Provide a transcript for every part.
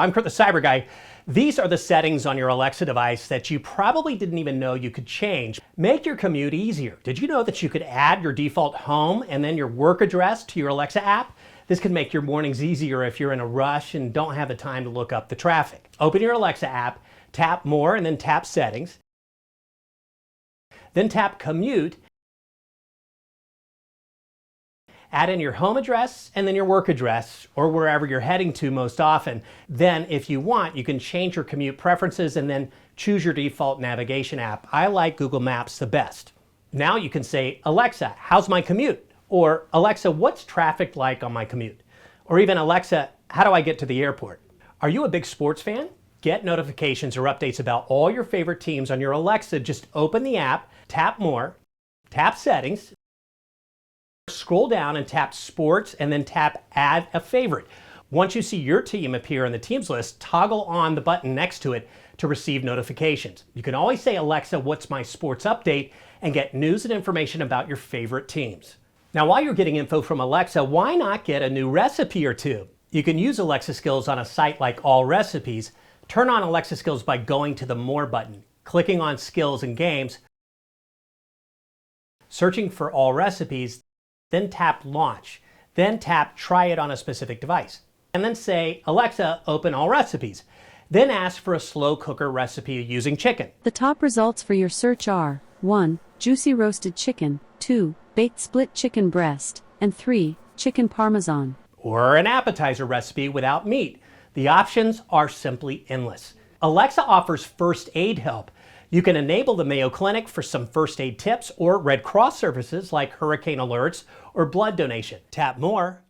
I'm Kurt the Cyber Guy. These are the settings on your Alexa device that you probably didn't even know you could change. Make your commute easier. Did you know that you could add your default home and then your work address to your Alexa app? This can make your mornings easier if you're in a rush and don't have the time to look up the traffic. Open your Alexa app, tap More, and then tap Settings. Then tap Commute. Add in your home address and then your work address or wherever you're heading to most often. Then if you want, you can change your commute preferences and then choose your default navigation app. I like Google Maps the best. Now you can say, Alexa, how's my commute? Or Alexa, what's traffic like on my commute? Or even Alexa, how do I get to the airport? Are you a big sports fan? Get notifications or updates about all your favorite teams on your Alexa. Just open the app, tap More, tap Settings, scroll down and tap Sports, and then tap Add a Favorite. Once you see your team appear in the teams list, toggle on the button next to it to receive notifications. You can always say, Alexa, what's my sports update, and get news and information about your favorite teams. Now, while you're getting info from Alexa, why not get a new recipe or two? You can use Alexa skills on a site like All Recipes. Turn on Alexa skills by going to the More button, clicking on Skills and Games, searching for All Recipes, then tap Launch, then tap Try it on a specific device, and then say, Alexa, open All Recipes. Then ask for a slow cooker recipe using chicken. The top results for your search are 1. Juicy roasted chicken, 2. Baked split chicken breast, and 3. Chicken parmesan. Or an appetizer recipe without meat. The options are simply endless. Alexa offers first aid help. You can enable the Mayo Clinic for some first aid tips or Red Cross services like hurricane alerts or blood donation. Tap More,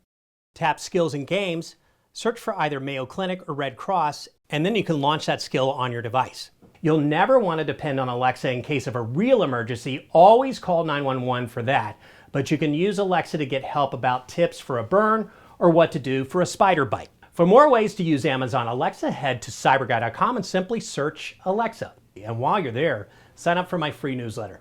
tap Skills and Games, search for either Mayo Clinic or Red Cross, and then you can launch that skill on your device. You'll never want to depend on Alexa in case of a real emergency. Always call 911 for that, but you can use Alexa to get help about tips for a burn or what to do for a spider bite. For more ways to use Amazon Alexa, head to cyberguy.com and simply search Alexa. And while you're there, sign up for my free newsletter.